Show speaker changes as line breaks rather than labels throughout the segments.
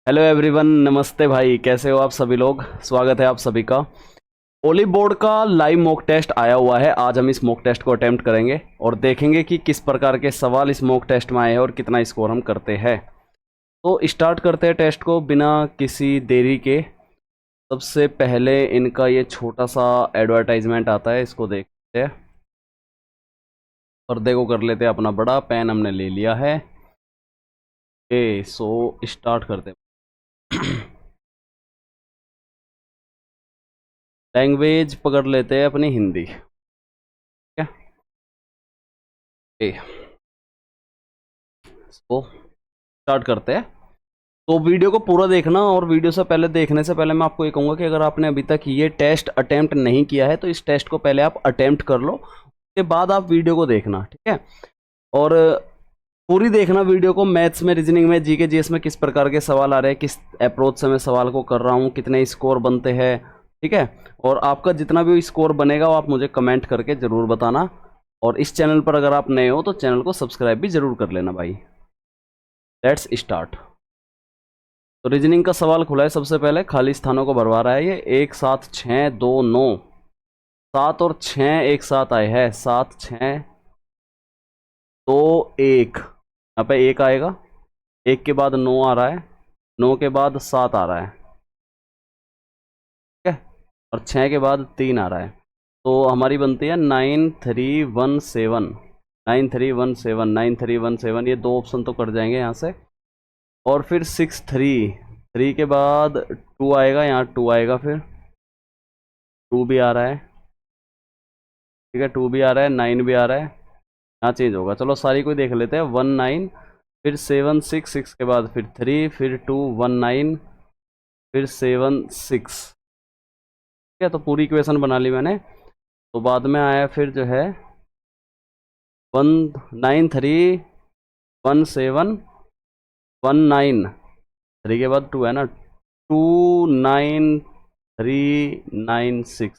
Hello everyone, नमस्ते भाई। कैसे हो आप सभी लोग? स्वागत है आप सभी का। ओली बोर्ड का लाइव मॉक टेस्ट आया हुआ है। आज हम इस मॉक टेस्ट को अटेम्प्ट करेंगे और देखेंगे कि किस प्रकार के सवाल इस मॉक टेस्ट में आए हैं और कितना स्कोर हम करते हैं। तो स्टार्ट करते हैं टेस्ट को बिना किसी देरी के। सबसे पहले इनका ये छोटा सा एडवर्टाइजमेंट आता है, इसको देखते हैं। पर्दे को कर लेते हैं अपना बड़ा। पेन हमने ले लिया है। ओके, सो स्टार्ट करते हैं। लैंग्वेज पकड़ लेते हैं अपनी हिंदी। ठीक है, तो स्टार्ट करते हैं। तो वीडियो को पूरा देखना, और वीडियो से पहले देखने से पहले मैं आपको ये कहूँगा कि अगर आपने अभी तक ये टेस्ट अटेम्प्ट नहीं किया है तो इस टेस्ट को पहले आप अटेम्प्ट कर लो, उसके बाद आप वीडियो को देखना। ठीक है, और पूरी देखना वीडियो को। मैथ्स में, रीजनिंग में, जीके जीएस में किस प्रकार के सवाल आ रहे हैं, किस अप्रोच से मैं सवाल को कर रहा हूँ, कितने स्कोर बनते हैं। ठीक है, और आपका जितना भी स्कोर बनेगा वो आप मुझे कमेंट करके ज़रूर बताना। और इस चैनल पर अगर आप नए हो तो चैनल को सब्सक्राइब भी ज़रूर कर लेना भाई। Let's start. तो रीजनिंग का सवाल खुला है। सबसे पहले खाली स्थानों को भरवा रहा है ये। 1 7 6 2 9, 7 और 6 एक साथ आए हैं। 7 6 2 1, यहाँ पे 1 आएगा। 1 के बाद 9 आ रहा है। 9 के बाद 7 आ रहा है। ठीक है, और 6 के बाद 3 आ रहा है। तो हमारी बनती है 9317। 9317, 9317, ये दो ऑप्शन तो कट जाएंगे यहाँ से। और फिर 6 3 के बाद 2 आएगा, यहाँ 2 आएगा, फिर 2 भी आ रहा है। ठीक है, 2 भी आ रहा है, 9 भी आ रहा है। यहाँ चेंज होगा। चलो सारी कोई देख लेते हैं। 19, फिर 7 6, 6 के बाद फिर 3, फिर 2, 19, फिर 7 6। ठीक है, तो पूरी इक्वेशन बना ली मैंने। तो बाद में आया फिर जो है 1931719। 3 के बाद 2 है ना, 29396।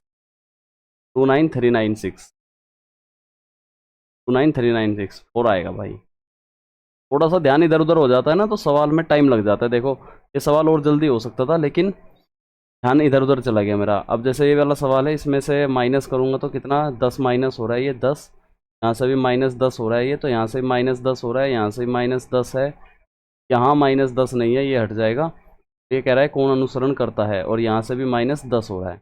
29396, 29396 4 आएगा भाई। थोड़ा सा ध्यान इधर उधर हो जाता है ना तो सवाल में टाइम लग जाता है। देखो, ये सवाल और जल्दी हो सकता था लेकिन ध्यान इधर उधर चला गया मेरा। अब जैसे ये वाला सवाल है, इसमें से माइनस करूंगा तो कितना, 10 माइनस हो रहा है, ये 10। यहाँ से भी -10 हो रहा है ये, तो यहाँ से भी -10 हो रहा है, यहाँ से भी -10 है। यहाँ -10 नहीं है, ये हट जाएगा। ये कह रहा है कौन अनुसरण करता है, और यहाँ से भी -10 हो रहा है।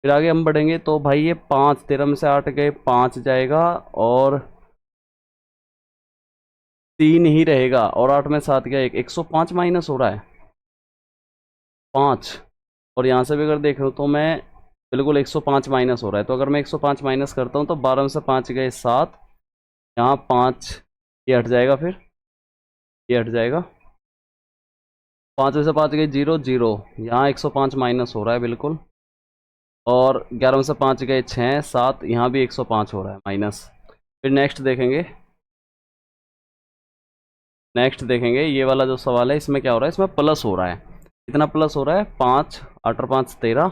फिर आगे हम बढ़ेंगे तो भाई ये 5, 13 में से 8 गए, 5 जाएगा, और 3 ही रहेगा, और 8 में 7 गया, 105 माइनस हो रहा है, 5। और यहाँ से भी अगर देख रहा हूँ तो मैं बिल्कुल 105 माइनस हो रहा है। तो अगर मैं 105 माइनस करता हूँ तो 12 में से 5 गए 7, यहाँ 5, ये हट जाएगा, फिर ये हट जाएगा। 5 में से 5 गए 0 0, यहाँ 105 माइनस हो रहा है बिल्कुल। और 11 में से 5 गए 6 7, यहाँ भी 105 हो रहा है माइनस। फिर नेक्स्ट देखेंगे ये वाला जो सवाल है, इसमें क्या हो रहा है, इसमें प्लस हो रहा है। कितना प्लस हो रहा है, 5, 8 और 5 13,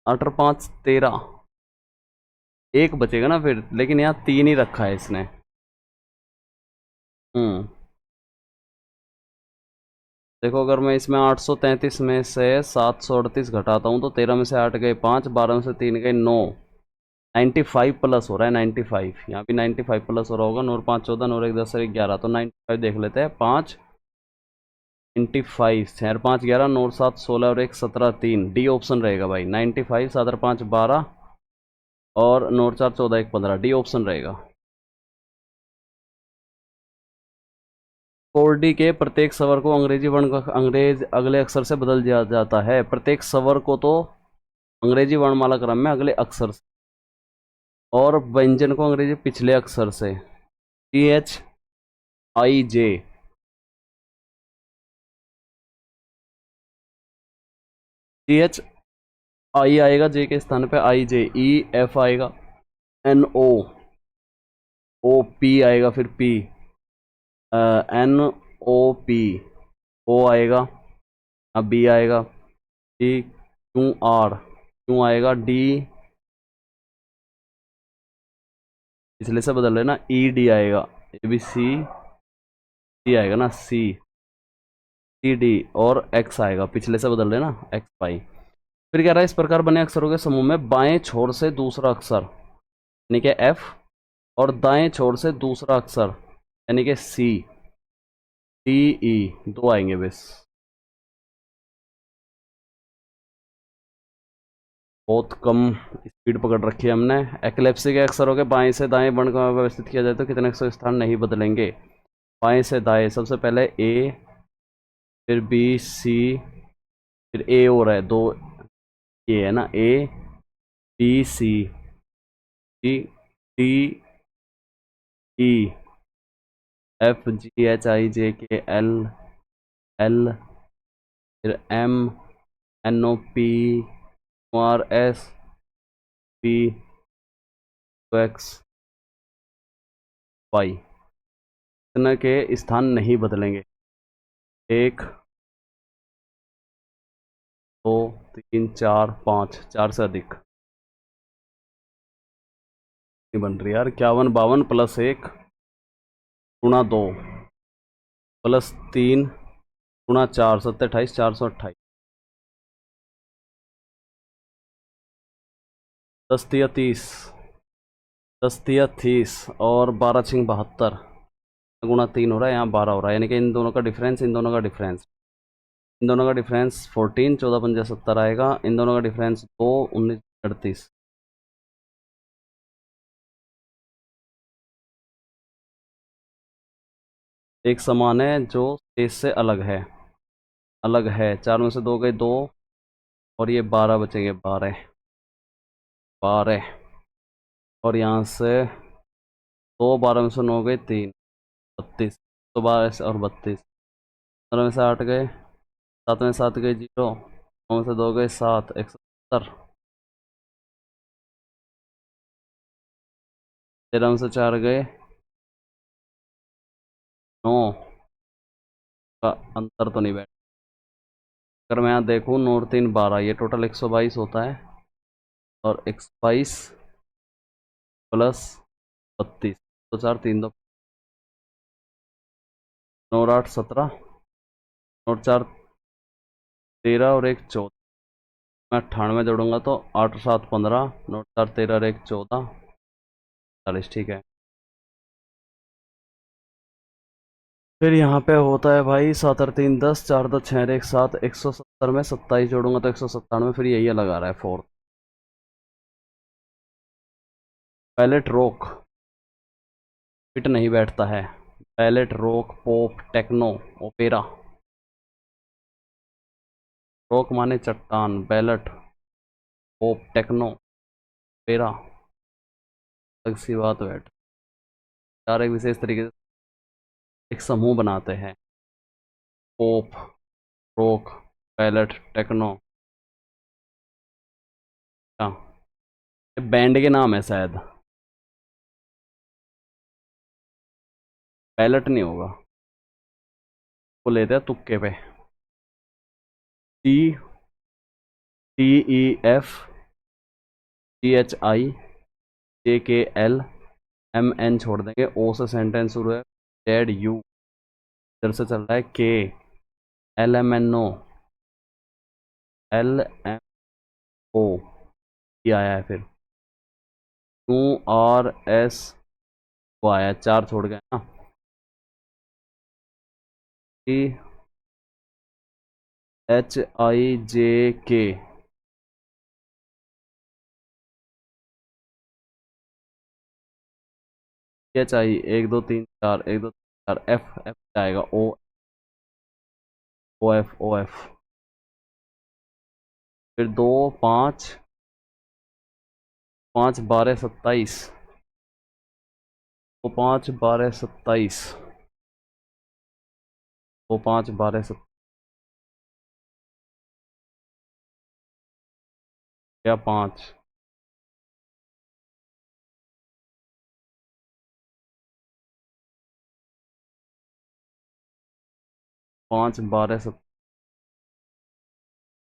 8 और 5 13, एक बचेगा ना फिर, लेकिन यहाँ 3 ही रखा है इसने। देखो, अगर मैं इसमें 833 में से 738 घटाता हूँ तो 13 में से 8 गए 5, 12 में से 3 गए 9, 95 प्लस हो रहा है। 95, यहाँ भी 95 प्लस हो रहा होगा। 9 5 14, 9 1 10 और 1 11, तो 95 देख लेते हैं। 5 95, 6 5 11, 9 7 16 और 1 17, 3, डी ऑप्शन रहेगा भाई। 95, 7 5 12, और 9 4 14 1 15, डी ऑप्शन रहेगा। कोर्डी के प्रत्येक स्वर को अंग्रेजी वर्ण का अंग्रेज अगले अक्षर से बदल दिया जाता है। प्रत्येक स्वर को तो अंग्रेजी वर्णमाला क्रम में अगले अक्षर से, और व्यंजन को अंग्रेजी पिछले अक्षर से। CHIJ, CHI आएगा, जे के स्थान पे IJ, EF आएगा, NO, OP आएगा, फिर P, NOP, O आएगा, अब B आएगा, QR, क्यों आएगा, D, इसलिए से बदल लेना, ED आएगा, ABC, सी आएगा ना, सी सी डी, और एक्स आएगा, पिछले से बदल लेना, एक्स वाई। फिर कह रहा है इस प्रकार बने अक्षरों के समूह में बाएं छोर से दूसरा अक्षर यानी कि एफ, और दाएं छोर से दूसरा अक्षर यानी कि सी डी ई, दो आएंगे बस। बहुत कम स्पीड पकड़ रखी है हमने। एक्लेप्सी के अक्षरों के बाएं से दाएं वर्ण को व्यवस्थित किया जाए तो कितने अक्षर स्थान नहीं बदलेंगे? बाएं से दाएं, सबसे पहले ए, फिर बी सी, फिर ए हो रहा है, दो ए है ना, A B C, D D E, F G H I J K L L, फिर M N O P R S P X Y, इतने के स्थान नहीं बदलेंगे। एक, दो, तीन, चार, पाँच, चार से अधिक नहीं बन रही यार। 51 52 प्लस एक गुणा दो प्लस तीन गुणा चार, 27 428, 10 तिया 30, 10 तिया 30, और 12 छिंग 72, गुणा तीन हो रहा है, यहाँ 12 हो रहा है, यानी कि इन दोनों का डिफरेंस, इन दोनों का डिफरेंस, इन दोनों का डिफरेंस 14, 14 पंजा 70 आएगा, इन दोनों का डिफरेंस 2, 19 38। एक समान है जो शेष से अलग है, अलग है। चार में से दो गए दो, और ये 12 बचेंगे, 12 12, और यहाँ से दो, 12 में से 9 गए 3, 32, तो 12 और 32, 15 में से 8 गए, 7 में 7 गए 0, 9 में से 2 गए 7, 170, 13 में से 4 गए 9, का अंतर तो नहीं बैठ। अगर मैं यहाँ देखूँ 9 और 3 12, ये टोटल 122 होता है, और 122 प्लस 32, तो 4 3 2, 9 और 8 17, और 4 13, और 1 14, मैं 98 जोड़ूंगा तो 8 और 7 15, 9 4 13 और 1 14, 40, ठीक है। फिर यहाँ पे होता है भाई 7 और 3 10, 4 2 6 और 1 7, 170 में 27 जोड़ूंगा तो 197, फिर यही लगा रहा है फोर्थ। पैलेट रोक फिट नहीं बैठता है, पैलेट रोक पॉप टेक्नो ओपेरा। रॉक माने चट्टान, बैलेट पॉप टेक्नो ओपेरा, अलग सी बात बैठ। चार एक विशेष तरीके से एक समूह बनाते हैं, पॉप, रॉक, बैलेट, टेक्नो। हाँ, ये बैंड के नाम है शायद, बैलेट नहीं होगा, वो लेते हैं तुक्के पे। T T E F T H I J K L M N छोड़ देंगे, ओ से सेंटेंस शुरू है, जेड यू, इधर से चल रहा है के, L M N O, L M O, ये आया है, फिर यू आर एस, वो आया, चार छोड़ गए ना, टी एच आई जे के, एच आई, एक दो तीन चार, एक दो तीन चार, एफ एफ आएगा, ओ ओ एफ ओ एफ, फिर दो, पाँच, 5 12 27, वो 5 12 27, वो 5 12 या 5, 5 12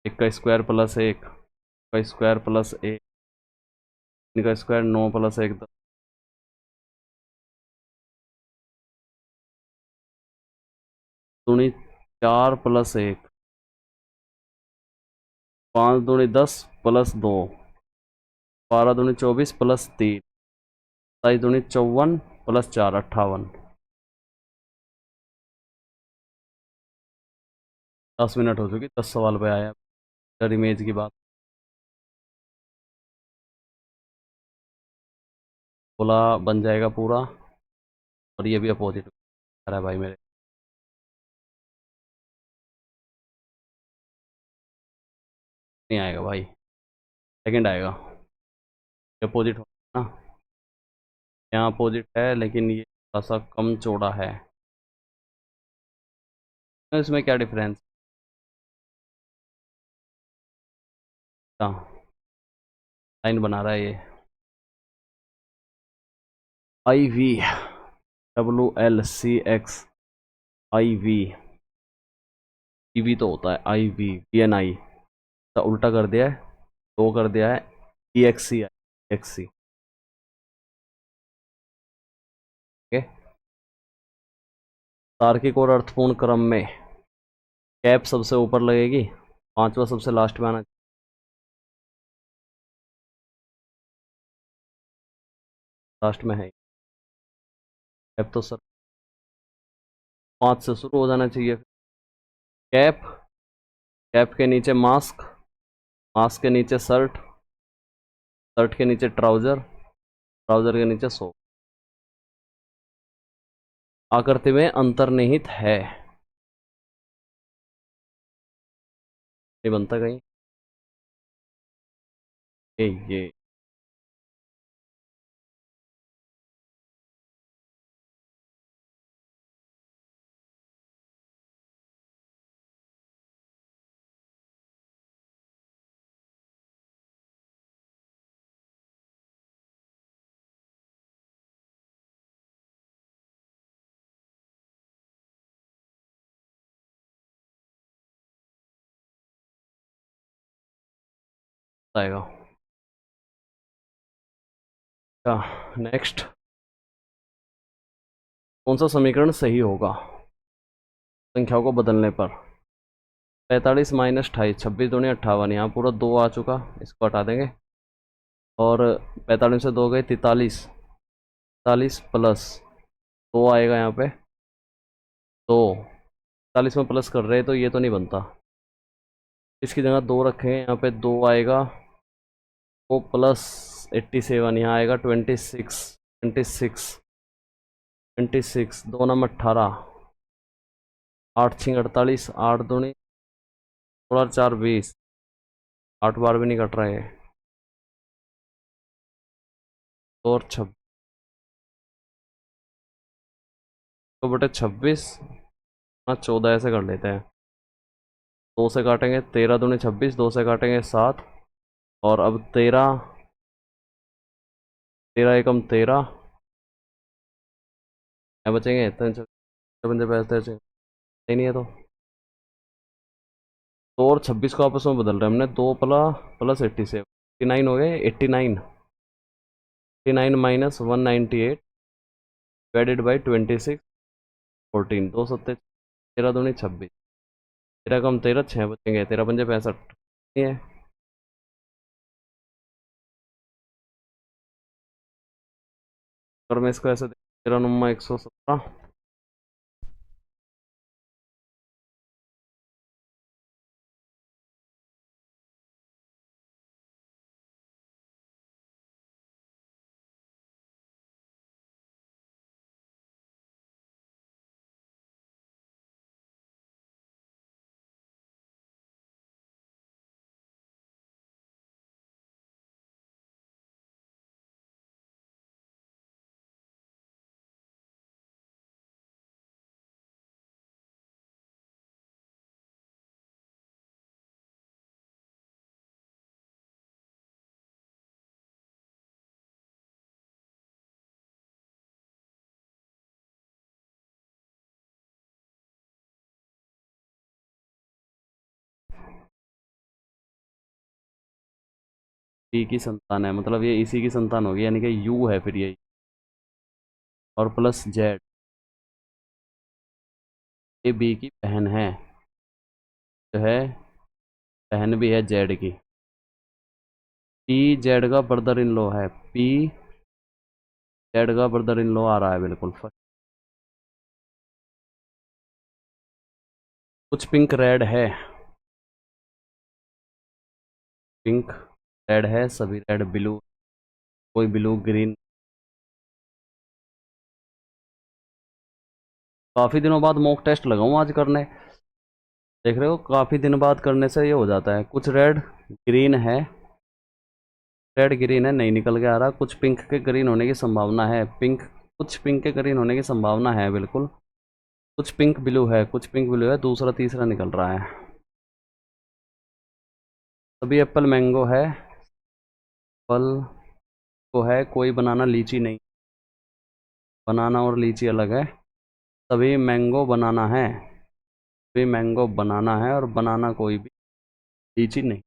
एक का स्क्वायर प्लस एक का स्क्वायर प्लस एक, इनका स्क्वायर 9 प्लस एक दूनी 4 प्लस 1, 5 दूनी 10 प्लस 2, 12 दूनी 24 प्लस 3, 27 दूनी 54 प्लस 4 58। 10 मिनट हो चुकी, 10 सवाल पे आया सर इमेज की बात। बोला बन जाएगा पूरा, और ये भी अपोजिट है भाई मेरे। नहीं आएगा भाई, सेकंड आएगा। अपोजिट होगा ना, यहाँ अपोजिट है लेकिन ये थोड़ा सा कम चौड़ा है। तो इसमें क्या डिफरेंस? हाँ, लाइन बना रहा है ये। IV WLCX IV, EV तो होता है IV VNI, तो उल्टा कर दिया है, तो कर दिया है EXC EXC। ओके, तार्किक और अर्थपूर्ण क्रम में कैप सबसे ऊपर लगेगी, पांचवा सबसे लास्ट में आना। लास्ट में है कैप, तो सर 5 से शुरू हो जाना चाहिए। कैप, कैप के नीचे मास्क, मास्क के नीचे शर्ट, शर्ट के नीचे ट्राउजर, ट्राउजर के नीचे सो। आकृति में अंतर्निहित है, नहीं बनता कहीं ये आएगा। नेक्स्ट, कौन सा समीकरण सही होगा संख्याओं को बदलने पर? 45 माइनस 28, 26 दूनी 58, यहाँ पूरा 2 आ चुका, इसको हटा देंगे। और 45 से 2 गए 43, 43 प्लस 2 आएगा यहाँ पे, 2, 40 में प्लस कर रहे हैं तो ये तो नहीं बनता, इसकी जगह 2 रखेंगे, यहाँ पे 2 आएगा, वो प्लस 87, यहाँ आएगा 26, 26, 26, 2 नम 18, 8 छिंग 48, 8 दूनी 16 4 20, 8 बार भी नहीं कट रहे हैं, और 26 तो बटे 26, 14 ऐसे कर लेते हैं। 2 से काटेंगे 13 दूनी 26, 2 से काटेंगे 7, और अब 13, 13 एकम 13, क्या बचेंगे? बंदे पैसे नहीं है तो और 26 को आपस में बदल रहे हैं हमने, 2 प्लस 87, 89 हो गए, 89, 89 माइनस 198 डिवाइडेड बाई 26, 14, 2 सत्ते 13 दूनी 26, 13 कम 13, 6 बचेंगे, 13 पंजे 65 है। और मैं इसको ऐसे 13 नुम्मा 117, टी की संतान है, मतलब ये इसी की संतान होगी, यानी कि यू है फिर ये, और प्लस जेड, ए बी की बहन है, जो है बहन भी है जेड की। पी जेड का ब्रदर इन लॉ है, पी जेड का ब्रदर इन लॉ आ रहा है बिल्कुल फर्स्ट। कुछ पिंक रेड है, पिंक रेड है, सभी रेड ब्लू, कोई ब्लू ग्रीन। काफ़ी दिनों बाद मॉक टेस्ट लगाऊं आज करने, देख रहे हो काफ़ी दिन बाद करने से ये हो जाता है। कुछ रेड ग्रीन है, रेड ग्रीन है नहीं निकल के आ रहा, कुछ पिंक के ग्रीन होने की संभावना है, पिंक कुछ पिंक के ग्रीन होने की संभावना है बिल्कुल। कुछ पिंक ब्लू है, कुछ पिंक ब्लू है, दूसरा तीसरा निकल रहा है। सभी एप्पल मैंगो है, फल को है, कोई बनाना लीची नहीं, बनाना और लीची अलग है। सभी मैंगो बनाना है, सभी मैंगो बनाना है, और बनाना कोई भी लीची नहीं।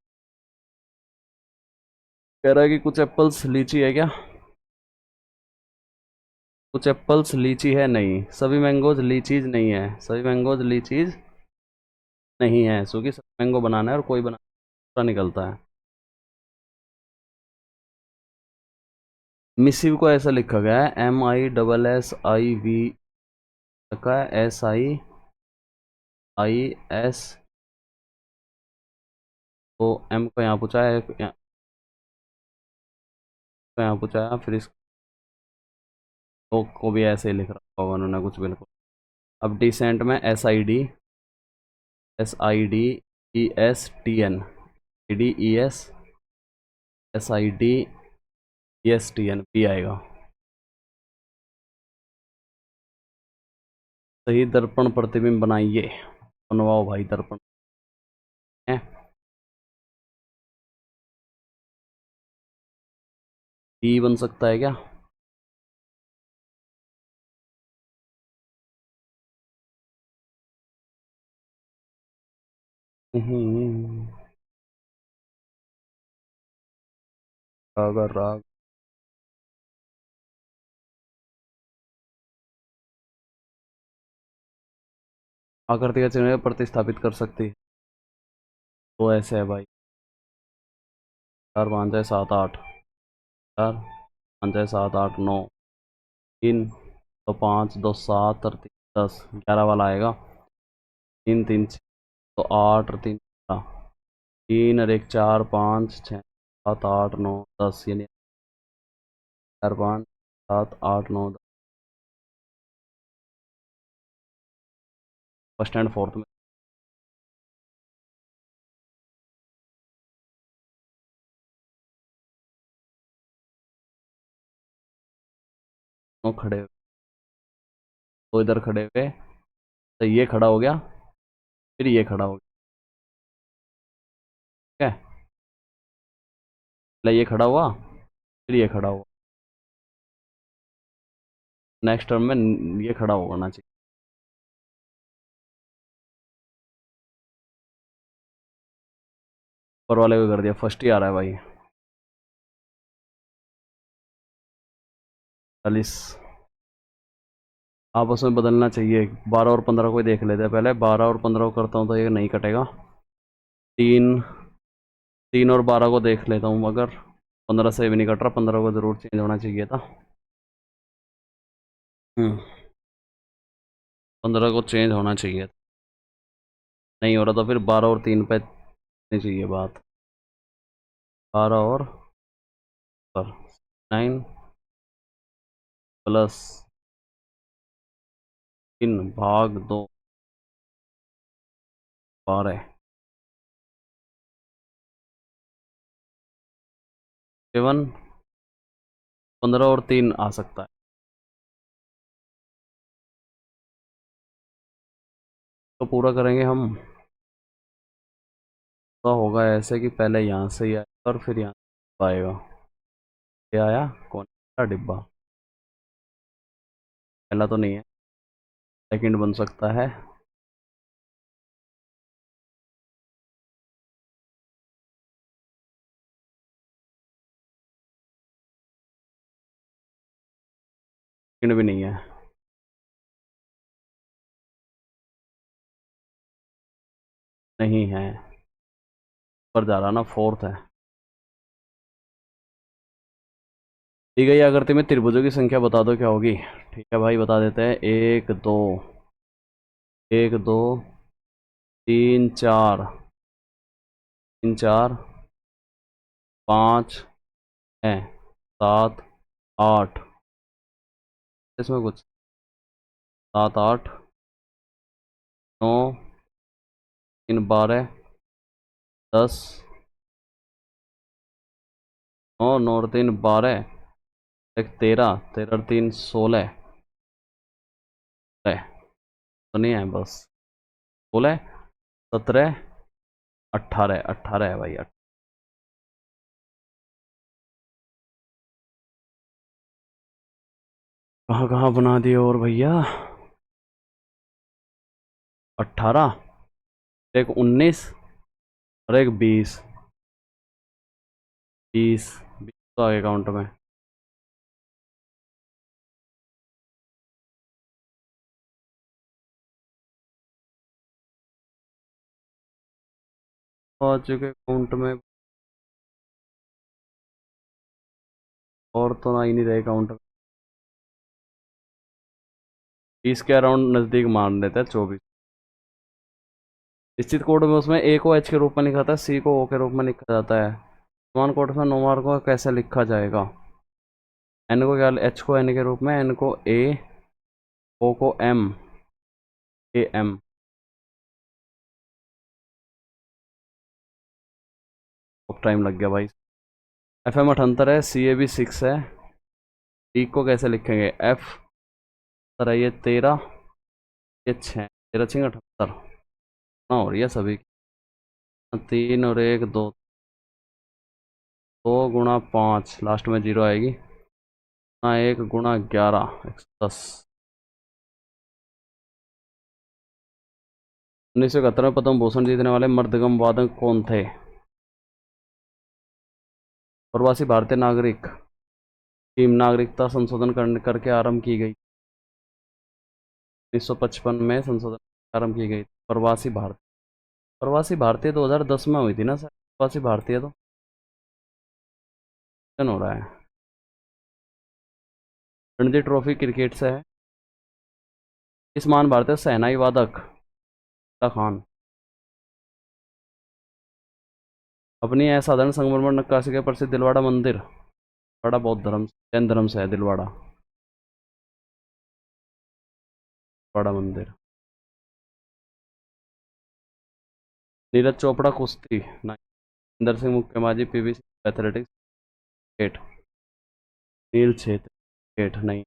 कह रहा है कि कुछ एप्पल्स लीची है क्या, कुछ एप्पल्स लीची है नहीं, सभी मैंगोज लीचीज नहीं है, सभी मैंगोज लीचीज नहीं है, क्योंकि सभी मैंगो बनाना है और कोई बनाना निकलता है। मिसिव को ऐसा लिखा गया है MISSIV, लिखा है SIIS, तो एम को यहाँ पूछा है, यहाँ को यहाँ पूछा है, फिर इसको को भी ऐसे ही लिख रखा होगा उन्होंने कुछ बिल्कुल। अब डिसेंट में SIDESTN पी आएगा। सही दर्पण प्रतिबिंब बनाइए, बनवाओ भाई दर्पण है। ई बन सकता है क्या, अगर राग आकृति का चिन्ह प्रतिस्थापित कर सकती है, तो ऐसे है भाई, 4 5 6 7 8, 4 5 6 7 8 9, 3 2 5 2 7 और 3 10, 11 वाला आएगा। 3 3 6 तो 8 और 3 3 और 1 4 5 6 7 8 9 10, यानी 4 5 7 8 9 10, फर्स्ट एंड फोर्थ में दोनों खड़े हुए, तो इधर खड़े हुए, तो ये खड़ा हो गया, फिर ये खड़ा हो गया, ठीक है, पहले ये खड़ा हुआ, फिर ये खड़ा हुआ, नेक्स्ट टर्म में ये खड़ा होना चाहिए। ऊपर वाले को कर दिया, फर्स्ट ही आ रहा है भाई, 40। आपस में बदलना चाहिए, 12 और 15 को ही देख लेते हैं पहले, 12 और 15 को करता हूँ तो ये नहीं कटेगा। 3 3 और 12 को देख लेता हूँ, मगर 15 से भी नहीं कट रहा, 15 को ज़रूर चेंज होना चाहिए था। 15 को चेंज होना चाहिए, नहीं हो रहा तो फिर 12 और 3 पे नहीं चाहिए बात, 12 और 9 +3 भाग 2, 12, 7, 15 और 3 आ सकता है, तो पूरा करेंगे हम। तो होगा ऐसे कि पहले यहाँ से ही आएगा और फिर यहाँ से आएगा, ये आया कौन सा डिब्बा, पहला तो नहीं है, सेकंड बन सकता है, सेकंड भी नहीं है, नहीं है, पर जा रहा ना, फोर्थ है। दी गई आकृति में त्रिभुजों की संख्या बता दो क्या होगी। ठीक है भाई, बता देते हैं। एक दो, एक दो, तीन चार, तीन चार, पाँच है, सात, आठ, इसमें कुछ, सात आठ, नौ, तीन बारह, दस, नौ, नौ और तीन बारह, एक तेरह, तेरह और तीन सोलह है, तो नहीं है बस, सोलह, सत्रह, अट्ठारह, अट्ठारह है भाई। कहाँ कहाँ बना दिए और भैया। अट्ठारह, एक उन्नीस और एक बीस, बीस, बीस तो आगे काउंट में। आ चुके काउंट में, और तो ना ही नहीं रहे काउंट में। बीस के अराउंड नज़दीक मान लेते हैं, 24। निश्चित कोड में उसमें ए को एच के रूप में लिखा था, सी को ओ के रूप में लिखा जाता है। समान कोड में 9 मार्क को कैसे लिखा जाएगा। एन को क्या, एच को एन के रूप में, एन को ए, ओ को एम, ए एम। अब टाइम लग गया भाई। एफ एम 78 है, सी ए भी 6 है। डी को कैसे लिखेंगे, एफ सर है ये 13, ये 6, 13 6 78 ना हो रही है सभी की। तीन और एक दो, दो गुणा पाँच, लास्ट में जीरो आएगी ना, एक गुणा 11, 110। 1971 में पद्म भूषण जीतने वाले मर्दगम वादक कौन थे। प्रवासी भारतीय नागरिक टीम नागरिकता संशोधन करके आरंभ की गई। 1955 में संशोधन आरंभ की गई। प्रवासी भारतीय 2010 में हुई थी ना सर। प्रवासी भारतीय तो हो रहा है। रणजी ट्रॉफी क्रिकेट से है। इस महान भारतीय शहनाई वादक खान अपनी असाधारण संगमरमर नक्काशी के प्रसिद्ध दिलवाड़ा मंदिर, बड़ा बौद्ध धर्म जैन धर्म से है दिलवाड़ा, बड़ा मंदिर। नीरज चोपड़ा कुश्ती, इंदर सिंह मुक्केबाजी, पीवी एथलेटिक्स, क्रिकेट, नील क्षेत्र क्रिकेट नहीं,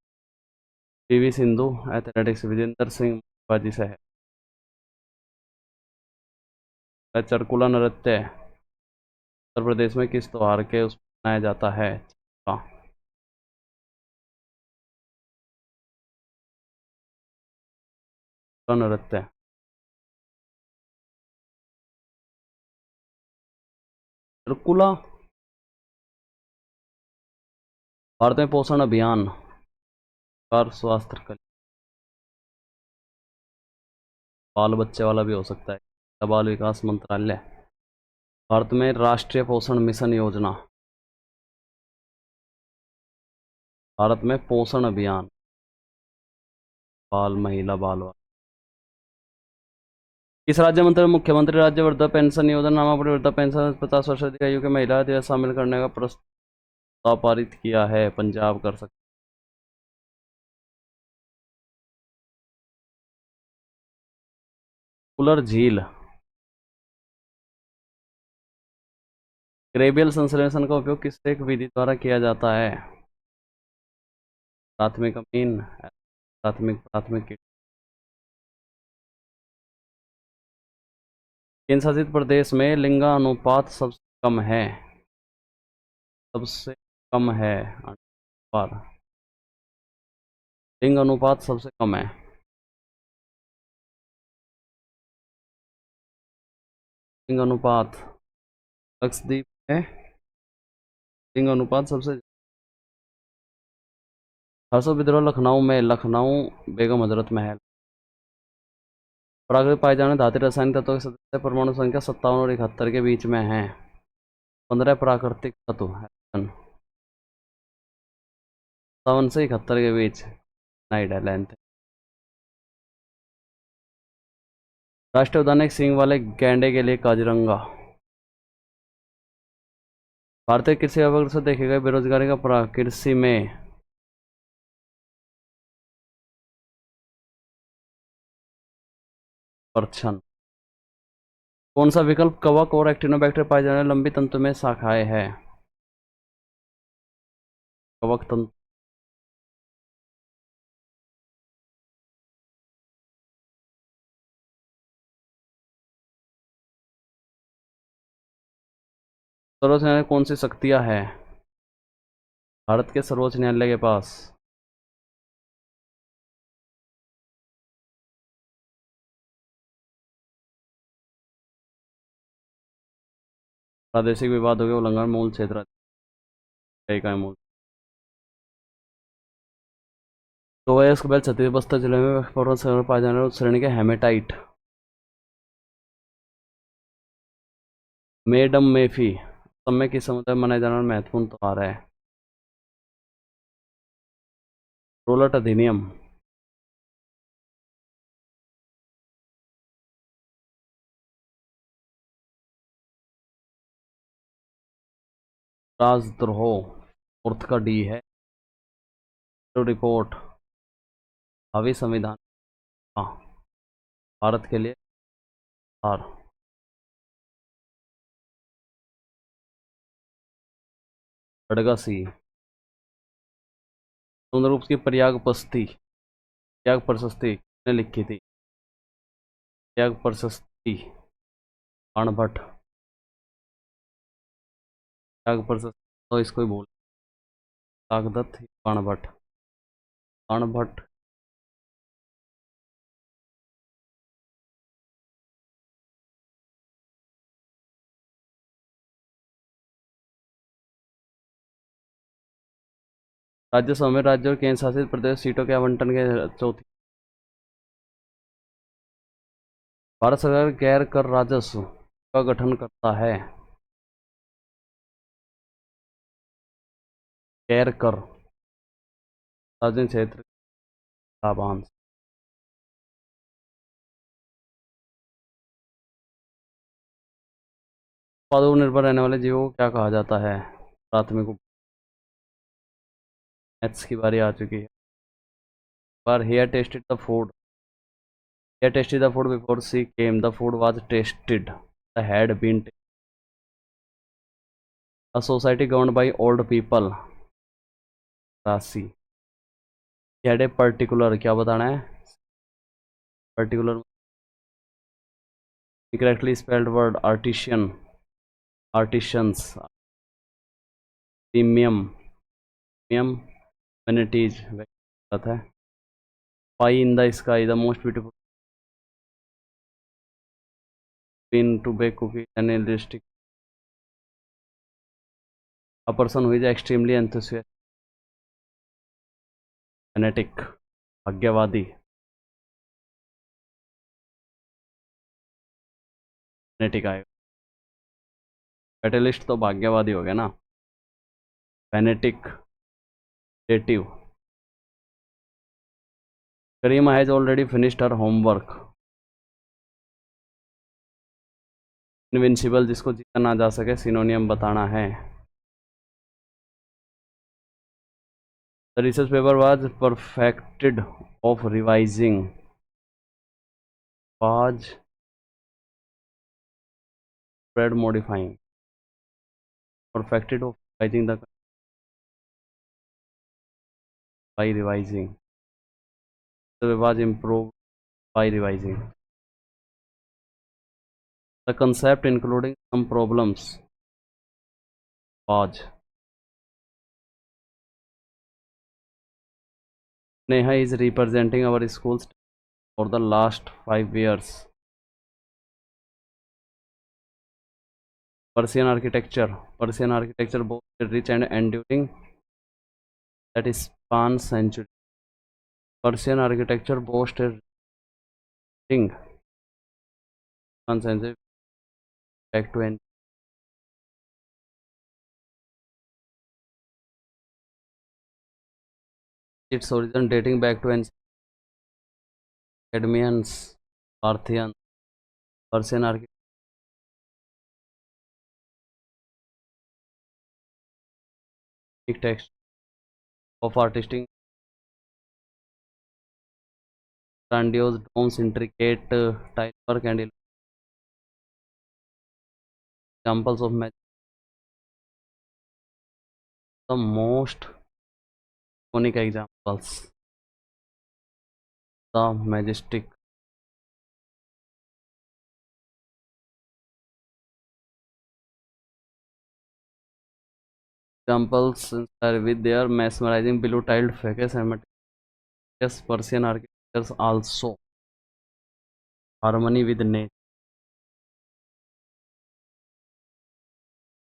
पीवी सिंधु एथलेटिक्स, विजेंदर सिंह मुक्केबाजी से है। चरकुला नृत्य उत्तर प्रदेश में किस त्योहार के उस मनाया जाता है। चरकुला नृत्य, चरकुला। भारत में पोषण अभियान, कार स्वास्थ्य कल्याण, बाल बच्चे वाला भी हो सकता है, बाल विकास मंत्रालय। भारत में राष्ट्रीय पोषण मिशन योजना, भारत में पोषण अभियान, बाल महिला बाल वाला। किस राज्य मंत्री मुख्यमंत्री राज्य वृद्धा पेंशन योजना नामावली वृद्धा पेंशन 50 वर्ष अधिक आयु के महिला दिवस शामिल करने का प्रस्ताव पारित किया है। पंजाब कर सकते। कुलर झील, ग्रेबियल संश्लेषण का उपयोग किस एक विधि द्वारा किया जाता है। प्राथमिक अमीन, प्राथमिक प्राथमिक कीट। केंद्र शासित प्रदेश में लिंगानुपात सबसे कम है, सबसे कम है पर लिंग अनुपात सबसे कम है। लिंग अनुपात लक्षद्वीप है, लिंग अनुपात सबसे। हर्षो विद्रोह लखनऊ में, लखनऊ बेगम हजरत महल। प्राकृतिक पाए जाने धातु रासायनिक तत्वों के सदस्य परमाणु संख्या 57 और 71 के बीच में है। 15 प्राकृतिक तत्व है, 57 से 71 के बीच नाइट है लेंथ। राष्ट्रीय उद्यान एक सींग वाले गैंडे के लिए काजीरंगा। भारतीय कृषि विभाग से देखे गए बेरोजगारी का कृषि में प्रदर्शन। कौन सा विकल्प कवक और एक्टिनोबैक्टर पाए जाने वाले लंबी तंतु में शाखाएं है? कवक तंतु। सर्वोच्च न्यायालय कौन सी शक्तियां है भारत के सर्वोच्च न्यायालय के पास? प्रादेशिक विवादों के उल्लंघन, मूल क्षेत्र का मूल। तो वयस्क बैल छत्तीस बस्तर जिले में पर्वत श्रेणी में पाए जाने वाले श्रेणी के हेमेटाइट। मेडम मेफी समय की समुदाय मनाए जाने वाला महत्वपूर्ण त्योहार है। रोलट अधिनियम। राजद्रोह अर्थ का डी है। रिपोर्ट भावी संविधान हाँ, भारत के लिए आर। खड़गा सी। सुंदरगुप्त की प्रयाग प्रशस्ति ने लिखी थी? प्रयाग प्रशस्ति बाणभट्ट। प्रयाग प्रशस्ति तो इसको ही बोल कागदत्त बाणभट्ट। बाणभट्ट। राज्यसभा में राज्य और केंद्र शासित प्रदेश सीटों के आवंटन के चौथी। भारत सरकार गैर कर राजस्व का गठन करता है। गैर कर सार्वजनिक क्षेत्र लाभांश। उत्पादों पर निर्भर रहने वाले जीवों को क्या कहा जाता है? प्राथमिक। मैथ्स की बारी आ चुकी है। पर here tasted the food. Here tasted the food before she came. The food was tasted. The had been. A society governed by old people. राशि। had a particular क्या बताना है? Particular correctly spelled word artisan. Artisans. Premium. Premium amenities. गलत है। Pie in the sky. The most beautiful. Pin to bake cookies and realistic. A person who is extremely enthusiastic. Fanatic. भाग्यवादी। Fanatic आएगा। Catalyst तो भाग्यवादी हो गया ना। Fanatic creative. Karima has already finished her homework. Invincible जिसको जीता ना जा सके सिनोनियम बताना है। The research paper was perfected of revising. Was spread modifying. Perfected of revising the by revising. The was improve by revising. The concept including some problems was. Neha is representing our schools for the last 5 years. Persian architecture both rich and enduring that span century. Persian architecture boasts a ring consensus back to end its origin dating back to ancient Academians, Parthian, Persian architecture text of artistic grandiose domes, intricate tile work, and examples of magic. The most iconic examples, the majestic examples are with their mesmerizing blue tiled facades and meticulous Persian architectures also harmony with nature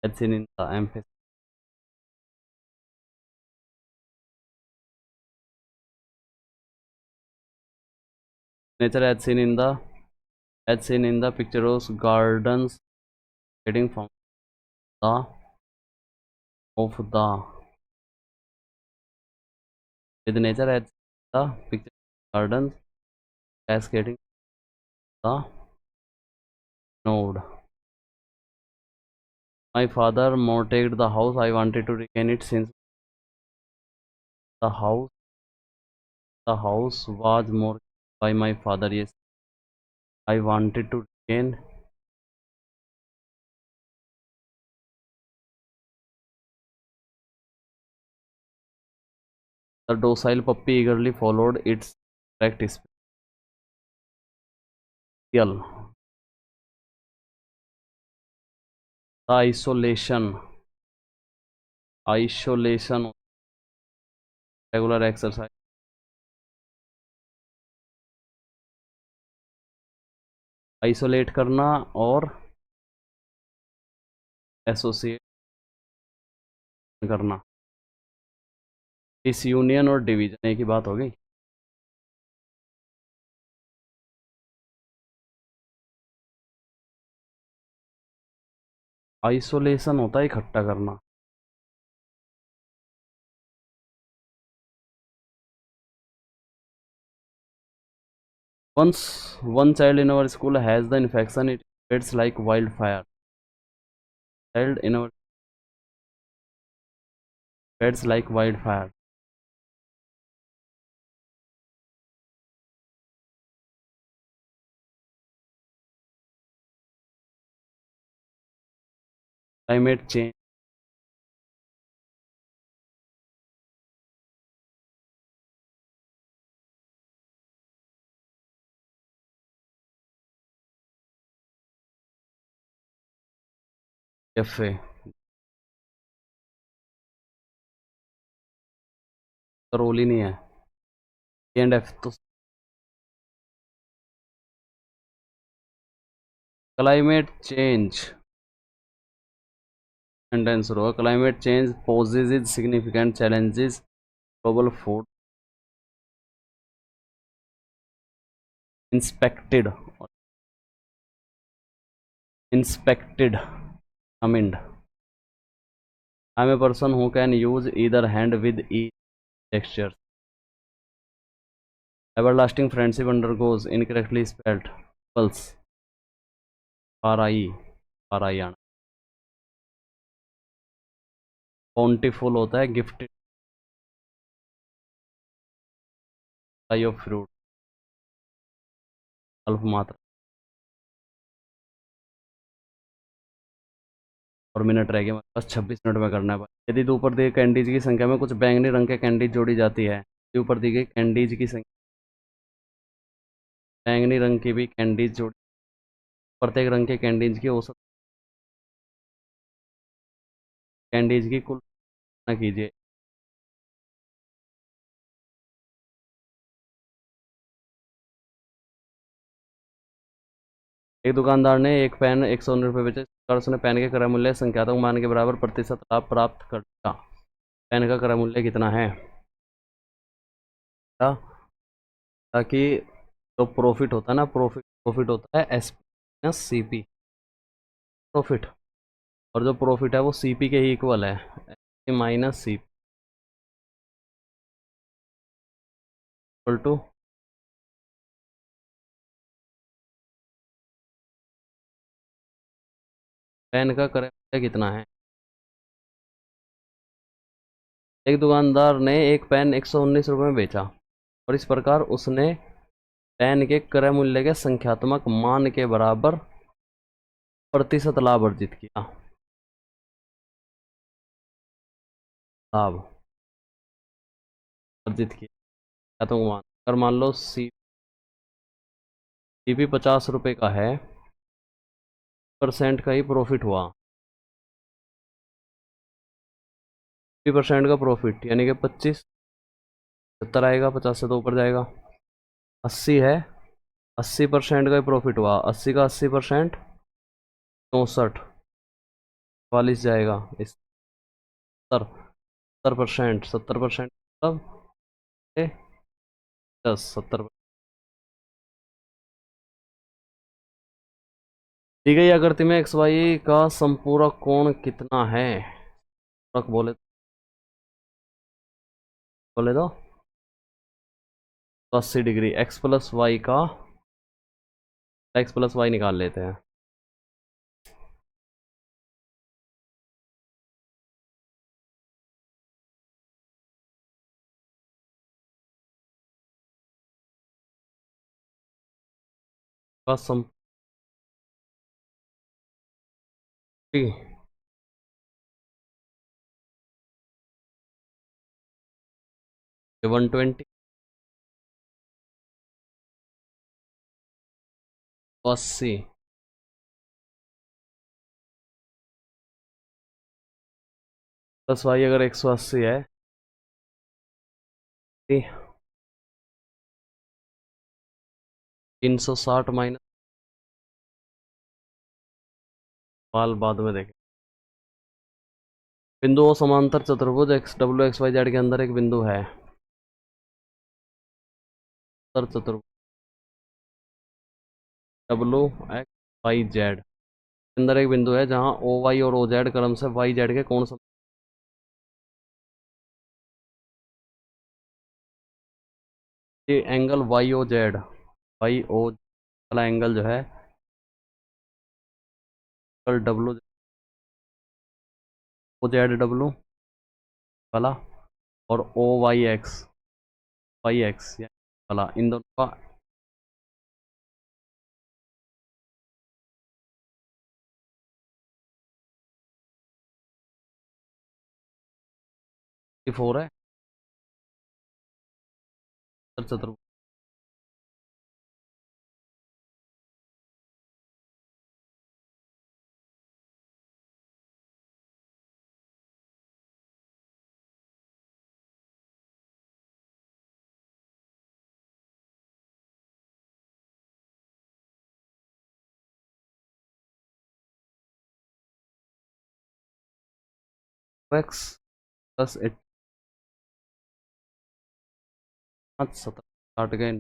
as seen in the emphasis. Nature as seen in the picturesque gardens heading from the of the with nature as the picturesque gardens cascading the node. My father mortgaged the house. I wanted to regain it since the house the house was mortgaged by my father. Yes, I wanted to regain the docile puppy eagerly followed its practice. The isolation regular exercise isolate करना और associate करना डिसयूनियन और division एक ही बात हो गई isolation होता है इकट्ठा करना once one child in our school has the infection it spreads like wildfire child in our spreads like wildfire climate change FA role ही नहीं है एंड एफ तो क्लाइमेट चेंज सेंटेंस होगा climate change poses significant challenges global food inspected examined I am a person who can use either hand with each texture everlasting friendship undergoes incorrectly spelled pulse आना bountiful होता है gifted of fruit अल्प मात्रा और minute रह गए बस 26 minute में करना है यदि दो ऊपर दी गई कैंडीज की संख्या में कुछ बैंगनी रंग के कैंडीज जोड़ी जाती है ऊपर दी गई कैंडीज की संख्या बैंगनी रंग की भी कैंडीज जोड़ी प्रत्येक रंग के कैंडीज की औसत कैंडीज की कुल गणना कीजिए एक दुकानदार ने एक पेन 119 रुपये बेचे उसने पेन के क्रय मूल्य संख्यात्मक मान के बराबर प्रतिशत लाभ प्राप्त कर लिया पेन का क्रय मूल्य कितना है ताकि जो प्रॉफिट होता है ना प्रॉफिट होता है S minus C P profit, और जो प्रॉफिट है वो सी पी के ही इक्वल है, minus C P equal to pen का करेक्ट कितना है। एक दुकानदार ने एक पेन 119 रुपये में बेचा और इस प्रकार उसने पेन के क्रय मूल्य के संख्यात्मक मान के बराबर प्रतिशत लाभ अर्जित किया। लाभ अर्जित किया तो मान, अगर मान लो सीपी 50 रुपये का है, परसेंट का ही प्रॉफिट हुआ, 50% का प्रॉफिट यानी कि 25, 70 आएगा, 50 से तो ऊपर जाएगा। 80 है, 80% का ही प्रॉफिट हुआ, 80 का 80% 64, 40 जाएगा, इस 70%, 70% मतलब 10, 70। दी गई आकृति में एक्स वाई का संपूरक कोण कितना है। पूरक बोले बोले तो 80 डिग्री, एक्स प्लस वाई का, एक्स प्लस वाई निकाल लेते हैं। का सम 120, 80 प्लस वाई अगर 180 है, 360 माइनस, बाल बाद में देखें। बिंदु ओ समांतर चतुर्भुज X W X Y Z के अंदर एक बिंदु है, चतुर्भुज डब्ल्यू एक्स वाई जेड के अंदर एक बिंदु है जहां ओ वाई और ओ जेड क्रम से वाई जेड के कोण ये angle Y O Z, Y O वाला एंगल जो है डब्ल्यू ओ जेड डब्ल्यू वाला और वाई एक्स वाला, इन दोनों का 4 है चतुर्भुज। एक्स प्लस 70 काट गए,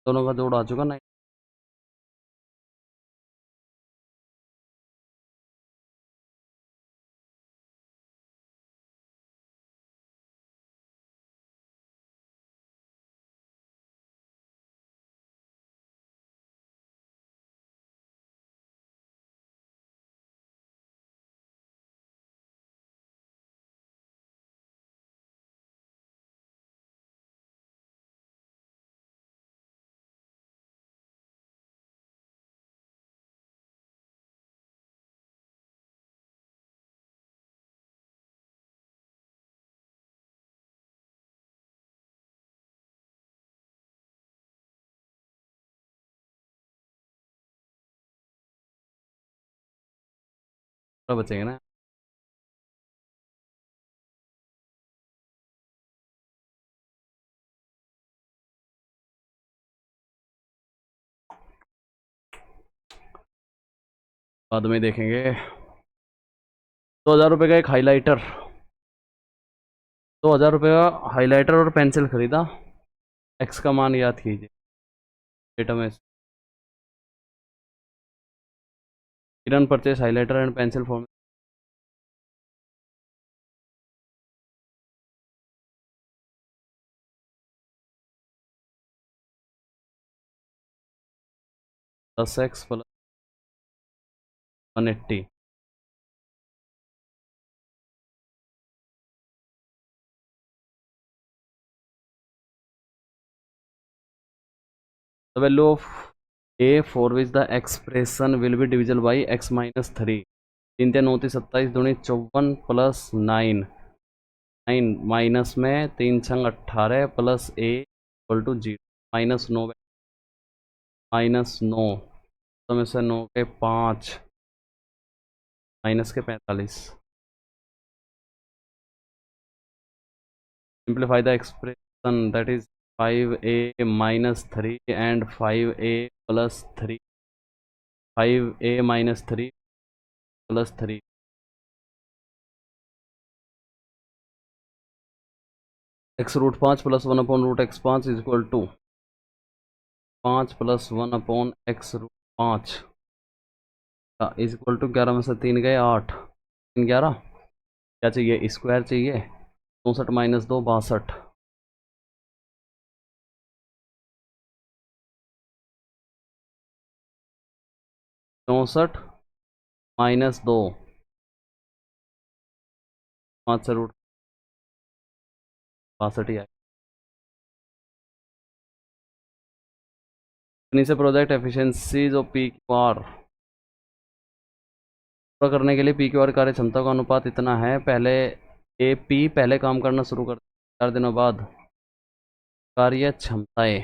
दोनों का जोड़ आ चुका ना। बचेंगे ना। बाद में देखेंगे। 2,000 रुपये का एक हाइलाइटर, 2,000 रुपये का हाइलाइटर और पेंसिल खरीदा। एक्स का मान याद कीजिए। डेटा में Kiran purchase highlighter and pencil for 10x + 180। The value of a for which the expression will be divisible by x-3। 3×3 = 27, दूनी 54 + 9, 9 माइनस में 3×6 = 18 प्लस ए इक्वल टू 0, -9, -9 तो में से 9 के 5 माइनस के 45। Simplify the expression that is 5a - 3 and 5a + 3, 5a - 3 + 3। x√5 + 1/√x5 is equal to 5 + 1/x√5 is equal to 11 में से 3 गए 8, 3 11। क्या चाहिए? स्क्वायर चाहिए। 64 - 2 62, 64 - 2 5 से रूट 62 ही आए। इन्हीं से project efficiencies of P Q R पूरा करने के लिए पी क्यू आर कार्य क्षमता का अनुपात इतना है। पहले ए पी पहले काम करना शुरू कर 4 दिनों बाद कार्य क्षमताएं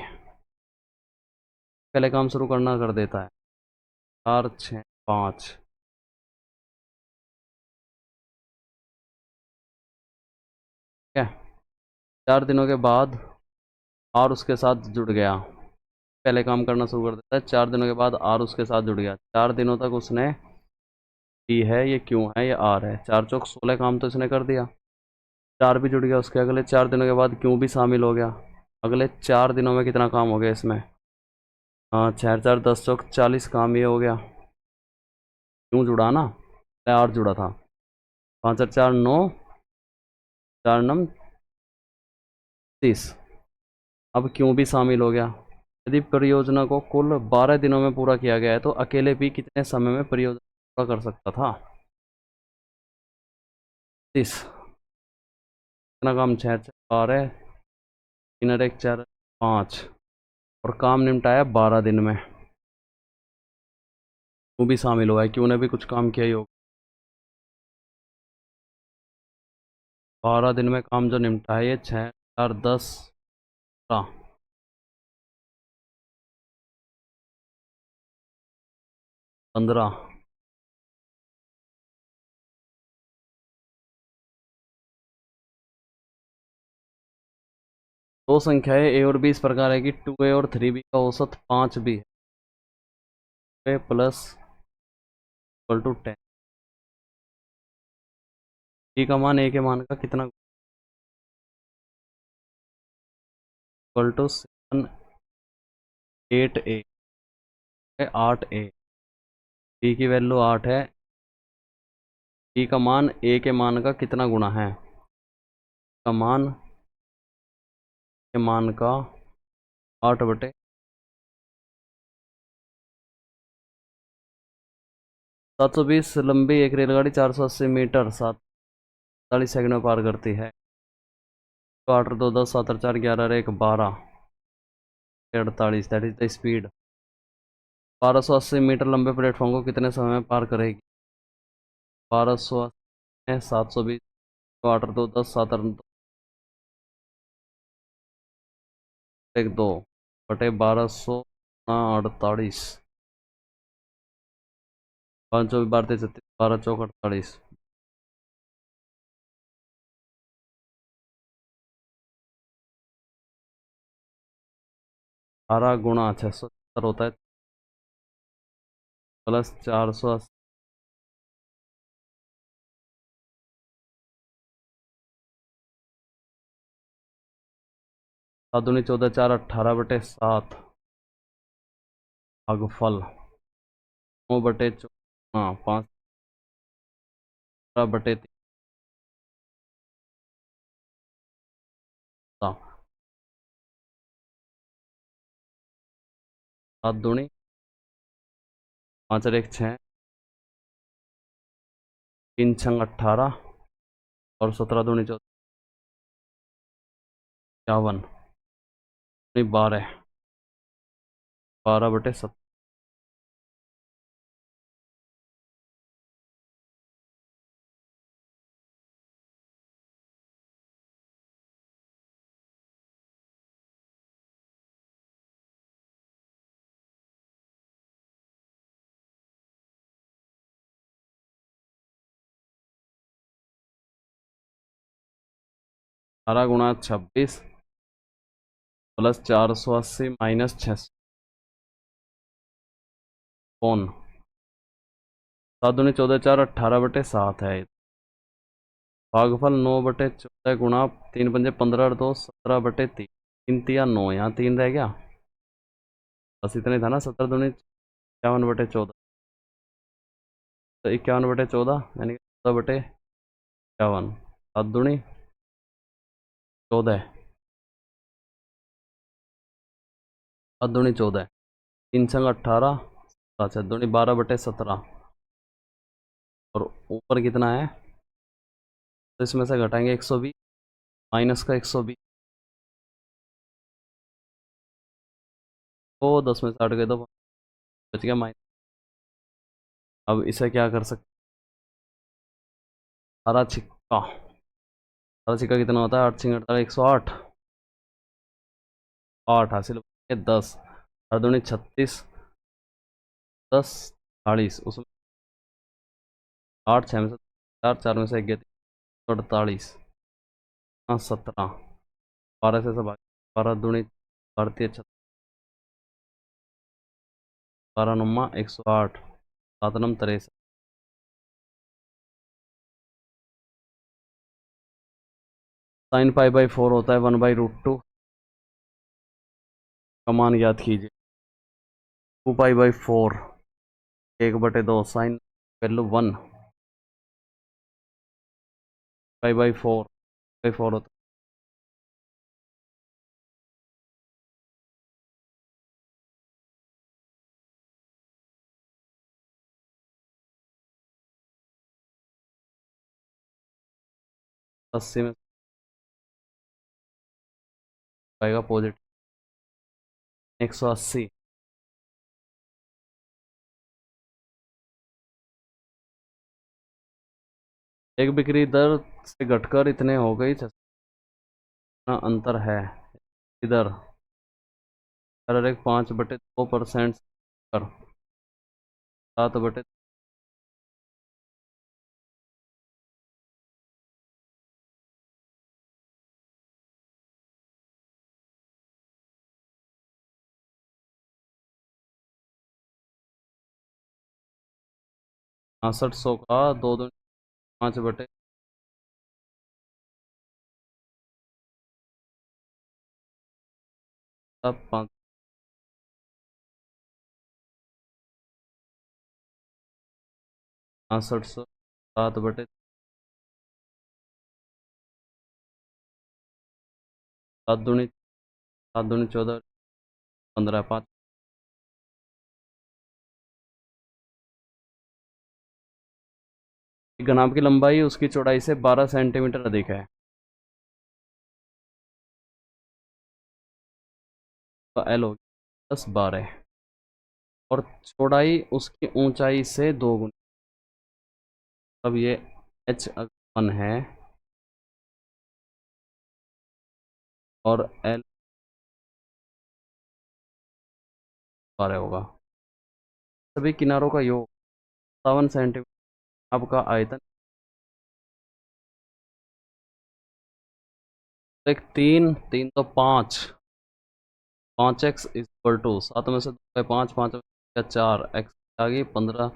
पहले काम शुरू करना कर देता है। 4 6 5 ठीक है। 4 दिनों के बाद आर उसके साथ जुड़ गया, पहले काम करना शुरू कर देता है। 4 दिनों के बाद आर उसके साथ जुड़ गया। 4 दिनों तक उसने पी है, ये क्यों है, ये आर है। 4 चौक 16 काम तो इसने कर दिया। 4 भी जुड़ गया उसके अगले 4 दिनों के बाद, क्यों भी शामिल हो गया। अगले 4 दिनों में कितना काम हो गया इसमें? हाँ 4 4 10 चौक 40 काम ये हो गया। क्यों जुड़ा ना, आर जुड़ा था। 5 4 4 9, 4 9 30। अब क्यों भी शामिल हो गया। यदि परियोजना को कुल 12 दिनों में पूरा किया गया है तो अकेले भी कितने समय में परियोजना पूरा कर सकता था? 30। इतना काम 6 6 12, 3 और 1 4 5 और काम निपटाया 12 दिन में। क्यों भी शामिल हुआ है, क्यों ने भी कुछ काम किया ही होगा। 12 दिन में काम जो निपटा है ये 6 4 10 15। दो संख्याएं ए और बी इस प्रकार है कि 2a और 3b का औसत 5 भी है। 2a + equal to 10। बी का मान ए के मान का कितना equal to 7 8a 8a। B की वैल्यू 8 है। बी का मान ए के मान का कितना गुना है? का मान के मान का 8/। 720 लंबी एक रेलगाड़ी 480 मीटर 47 सेकंड में पार करती है। तो 8 2 10 7 4 11 1 12 48 that is the speed. 1280 metre लंबे प्लेटफॉर्म को कितने समय में पार करेगी? 1280 720 तो 8 2 10 7 1 2 बटे 1200 48। 5 24 12 33 12 चौक 48। 18 × 670 होता है प्लस 480 सात दूनी 14 4 18/7 भागफल 9/14 हाँ 5/3 सात दूनी 5 और 1 6 3 6 18 और 17 दूनी 14 51 12 12/7 18 × 26 प्लस 480 माइनस 600 कौन 7 दूनी 14 4 18/7 है। भागफल 9/14 गुणा 3 × 5 = 15 और 2 17/3 3 तिया 9 यहाँ 3 रह गया बस इतने था ना 17 दूनी 51/14 तो 51/14 यानी कि 14/51 7 दूनी 14 7 दूनी 14 3 संग 18 7 दूनी 12/17 और ऊपर कितना है तो इसमें से घटाएंगे 120 माइनस का 120 तो 10 में से 8 गए तो बच गया माइनस। अब इसे क्या कर सकते 18 कितना होता है 8 6 18 108 8 हासिल 10 और दूनी 36 10 40 उसमें 8 6 में से 4 4 में से 1 48 हाँ 17 12 से सब 12 दूनी भारतीय 12 नुमा 108 7 नम 63 साइन π/4 होता है 1/√2 का मान याद कीजिए 2π/4 1/2 साइन वैल्यू 1 π/4 होता है 80 में पाएगा पॉजिटिव 180 एक बिक्री दर से घटकर इतने हो गई अंतर है इधर अगर एक 5/2% कर 7/, 6500 का 2 2 5/, तब 5 6500 7/, 7 दूनी 14 15 5 घनाभ की लंबाई उसकी चौड़ाई से 12 सेंटीमीटर अधिक है तो एल होगी 10/12 और चौड़ाई उसकी ऊंचाई से 2 गुना अब ये H1 है और L 12 होगा सभी किनारों का योग 57 सेंटीमीटर आपका आयतन एक 3 3 तो 5x = 7 में से 2 5 5 4 x आ गई 15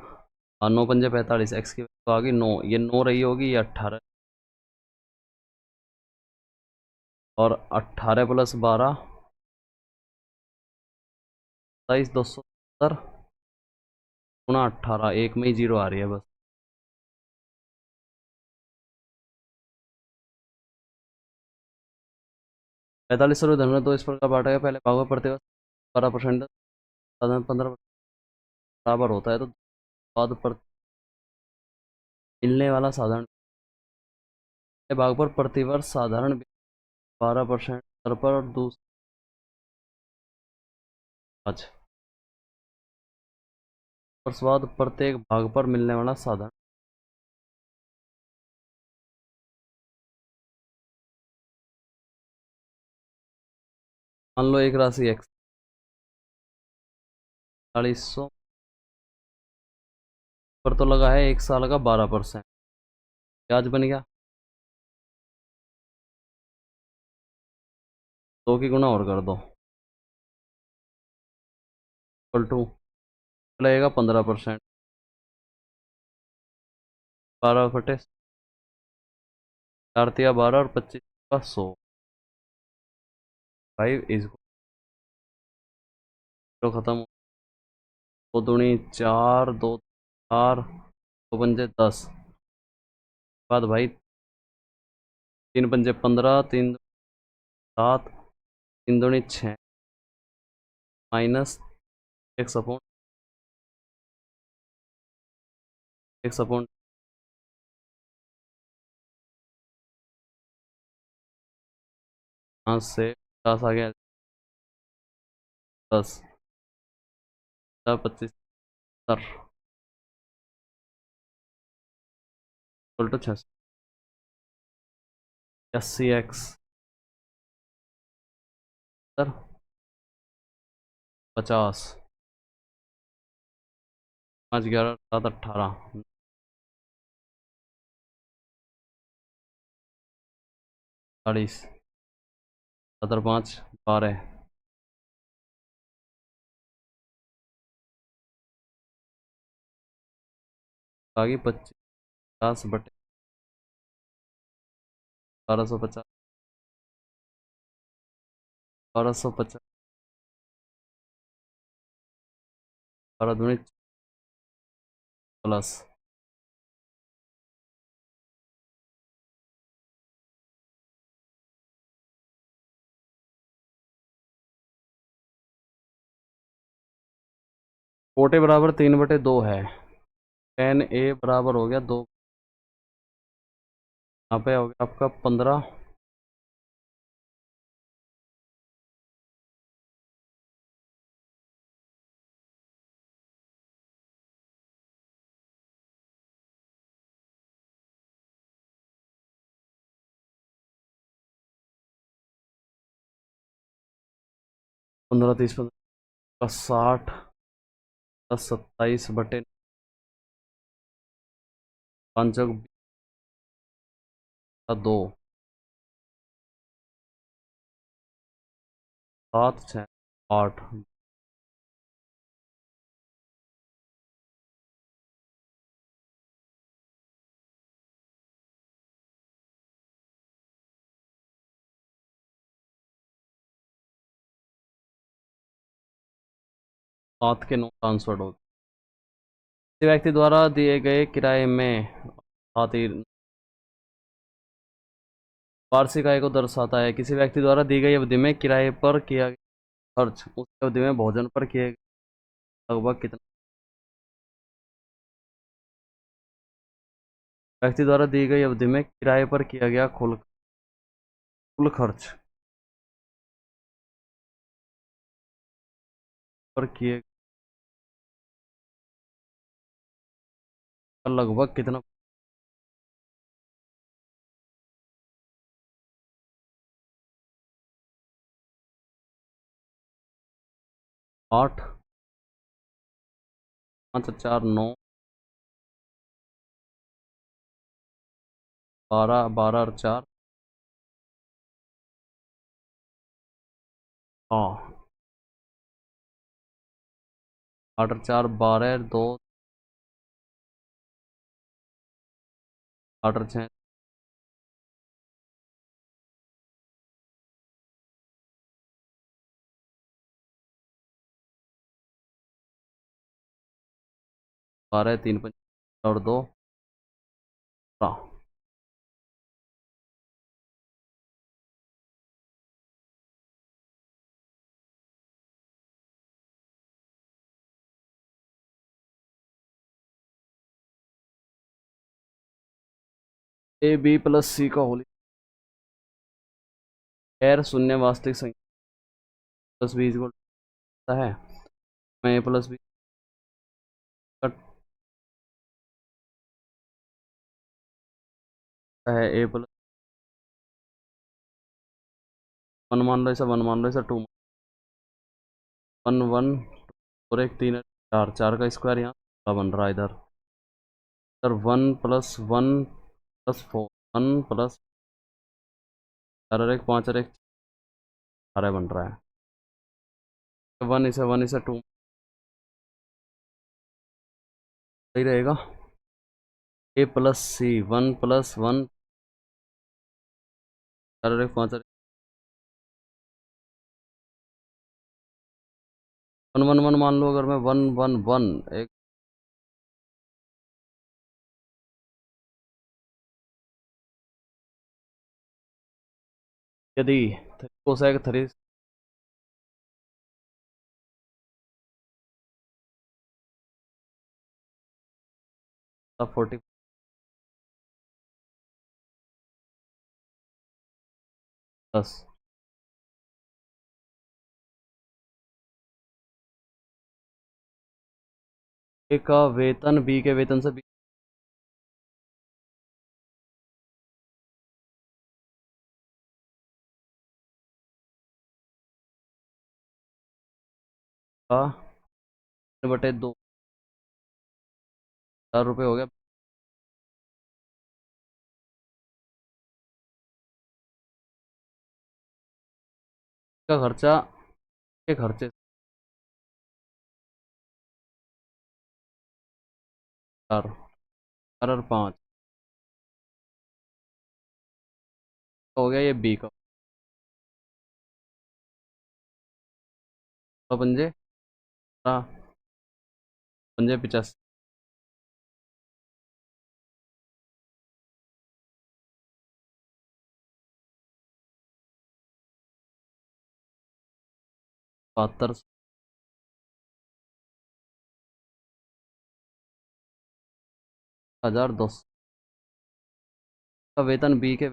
और 9 पंजे 45 x की वैल्यू आ गई 9 ये 9 रही होगी ये 18 और 18 + 12 27,270 गुणा 18, एक में ही जीरो आ रही है बस। 45 रुपये धन दो इस प्रकार बांटा गया। पहले भाग में प्रति 12% साधारण 15 बराबर होता है, तो बाद पर मिलने वाला साधारण भाग पर प्रतिवर्ष साधारण 12% दर पर और दूसरा वर्ष बाद प्रत्येक भाग पर मिलने वाला साधारण। मान लो एक राशि x 40 पर तो लगा है 1 साल का 12%, ब्याज बन गया 2 की गुना और कर दो, इक्वल टू लगेगा 15%, 12 बटे 4 × 12 और 25 का 100। भाई इसको तो खत्म हो, 2 दूनी 4, 2 4, 2 पंजे 10, बाद भाई 3 पंजे 15, 3 7, 3 दूनी 6 माइनस x अपॉन यहाँ से 50 आ गया 10, 25 70 इक्वल टू 6 80x 50, 5 11 7 18 40, 17 5 12, आगे 50 बटे 1250, 1250, 12 दूनी प्लस 40 बराबर 3/2 है। 10a बराबर हो गया 2, यहाँ पे हो गया आपका 15, 15 30 15 60, 10 27 बटे 5 2, 7 6 8, 7 के 9 ट्रांसफर हो। किसी व्यक्ति द्वारा दिए गए किराए में खातिर वार्षिक आय को दर्शाता है। किसी व्यक्ति द्वारा दी गई अवधि में किराए पर किया गया खर्च उस अवधि में भोजन पर किए गए लगभग कितना। व्यक्ति द्वारा दी गई अवधि में किराए पर किया गया कुल खर्च पर किए लगभग कितना। 8 5 4 9 12 12 और 4, हाँ 8 और 4 12 2, 8 और 6 12 3 5 और 2 ए बी प्लस सी का होल खैर शून्य वास्तविक संख्या प्लस बी इक्वल है। मैं ए प्लस बी है ए प्लस 1 मान लो, इसे 1 मान लो, इसे 2 1 1 और एक 3 4 4 का स्क्वायर यहाँ बन रहा है इधर। इधर 1 प्लस 1 प्लस 4 1 प्लस 4 और एक 5 और एक 12 बन रहा है। 1 इसे 2 सही रहेगा। ए प्लस सी 1 प्लस 1 4 और एक 5 और 1 1 1 मान लो, अगर मैं 1 1 1 एक यदि कोसेक 3 40 प्लस ए का वेतन बी के वेतन से का बटे 2 4 रुपये हो गया का खर्चा के खर्चे 4 4 और 5 हो गया ये बी का। तो पंजे 85 72 हजार 200 का वेतन बी के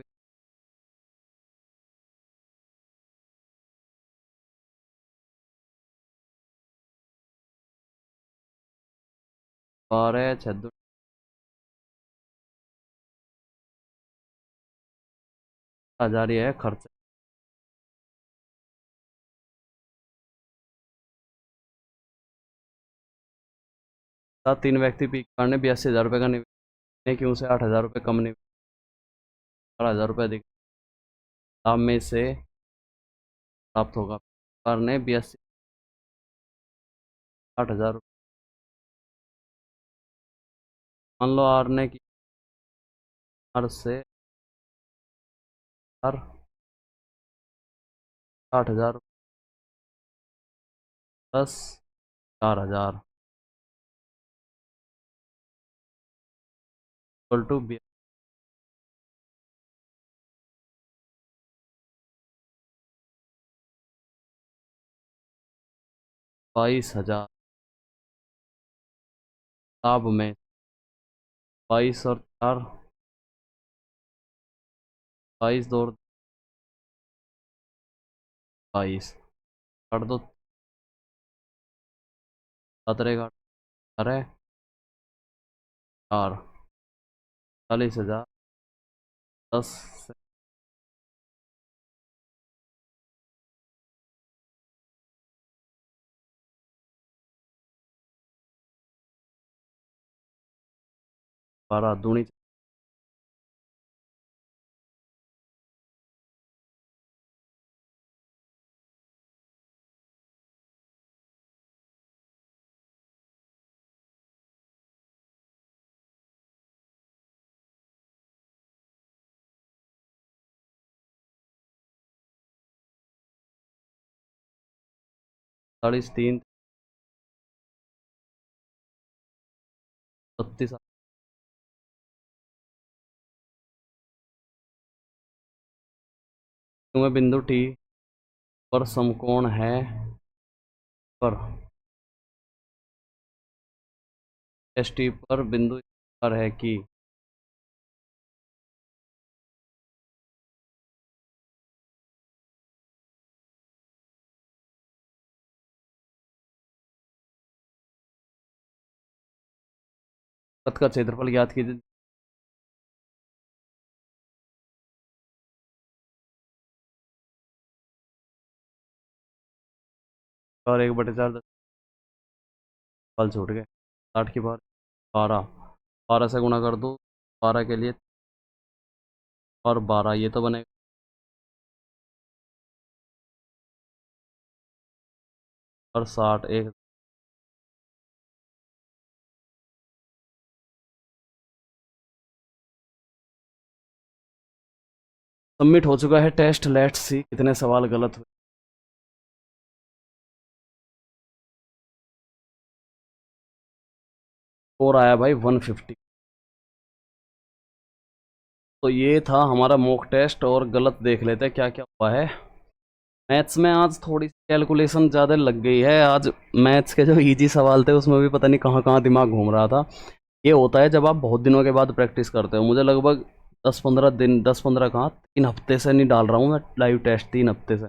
12 6 हजार ये है खर्च। 3 व्यक्ति पी करने 82 हजार रुपये का निवेश क्यों से 8 हजार रुपये कम निवेश 8 हजार रुपये अधिक लाभ में से प्राप्त होगा। कार ने 8 हजार मान लो आर ने की आर से आर 8 हजार प्लस 4 हजार इक्वल टू 22 हजार लाभ में 22 और 4 22 दो 22 काट दो 17 का 18 4 40 हजार 10 12 दूनी 36। में बिंदु टी पर समकोण है पर एस टी पर बिंदु पर है कि वृत्त का क्षेत्रफल ज्ञात कीजिए। और 1/4 फल छूट गए। 60 की बार 12, 12 से गुणा कर दो, 12 के लिए और 12 ये तो बनेगा। और 60 एक सबमिट हो चुका है टेस्ट। लेट्स सी कितने सवाल गलत हुए। स्कोर आया भाई 150। तो ये था हमारा मॉक टेस्ट और गलत देख लेते हैं क्या क्या हुआ है। मैथ्स में आज थोड़ी सी कैलकुलेशन ज़्यादा लग गई है। आज मैथ्स के जो इजी सवाल थे उसमें भी पता नहीं कहाँ कहाँ दिमाग घूम रहा था। ये होता है जब आप बहुत दिनों के बाद प्रैक्टिस करते हो। मुझे लगभग 10-15 दिन, 10-15 कहाँ, 3 हफ्ते से नहीं डाल रहा हूँ मैं लाइव टेस्ट। 3 हफ्ते से,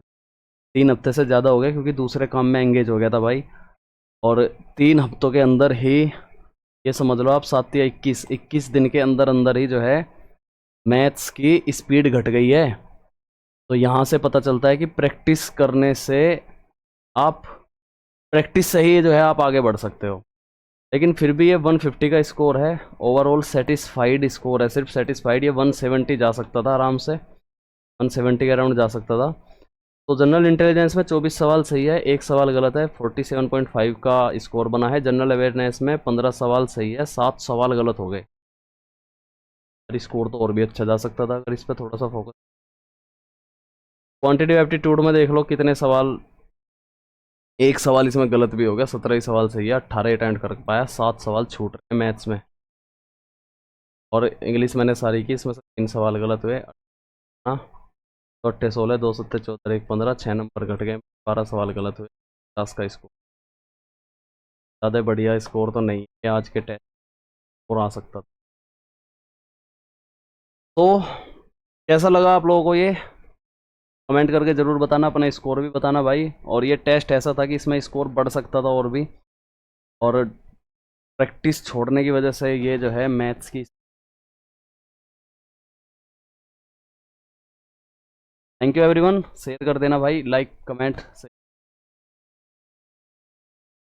3 हफ्ते से ज़्यादा हो गया क्योंकि दूसरे काम में एंगेज हो गया था भाई। और 3 हफ्तों के अंदर ही ये समझ लो आप 7 या 21 दिन के अंदर अंदर ही जो है मैथ्स की स्पीड घट गई है। तो यहाँ से पता चलता है कि प्रैक्टिस करने से आप, प्रैक्टिस से ही जो है आप आगे बढ़ सकते हो। लेकिन फिर भी ये 150 का स्कोर है। ओवरऑल सेटिस्फाइड स्कोर है, सिर्फ सेटिस्फाइड। ये 170 जा सकता था आराम से, 170 के अराउंड जा सकता था। तो जनरल इंटेलिजेंस में 24 सवाल सही है, एक सवाल गलत है। 47.5 का स्कोर बना है। जनरल अवेयरनेस में 15 सवाल सही है, 7 सवाल गलत हो गए। स्कोर तो और भी अच्छा जा सकता था अगर इस पर थोड़ा सा फोकस। क्वांटिटिव एप्टीट्यूड में देख लो कितने सवाल, एक सवाल इसमें गलत भी हो गया। 17 ही सवाल सही है, 18 अटेम्प्ट कर पाया, 7 सवाल छूट रहे हैं मैथ्स में। और इंग्लिश मैंने सारी की, इसमें से 3 सवाल गलत हुए। हाँ, तो 16, 2 7 14, 1 15, 6 नंबर घट गए। 12 सवाल गलत हुए। 50 का स्कोर, ज़्यादा बढ़िया स्कोर तो नहीं है आज के टेस्ट और आ सकता था। तो कैसा लगा आप लोगों को ये, कमेंट करके ज़रूर बताना। अपना स्कोर भी बताना भाई। और ये टेस्ट ऐसा था कि इसमें स्कोर बढ़ सकता था और भी, और प्रैक्टिस छोड़ने की वजह से ये जो है मैथ्स की। Thank you everyone. शेयर कर देना भाई, लाइक कमेंट।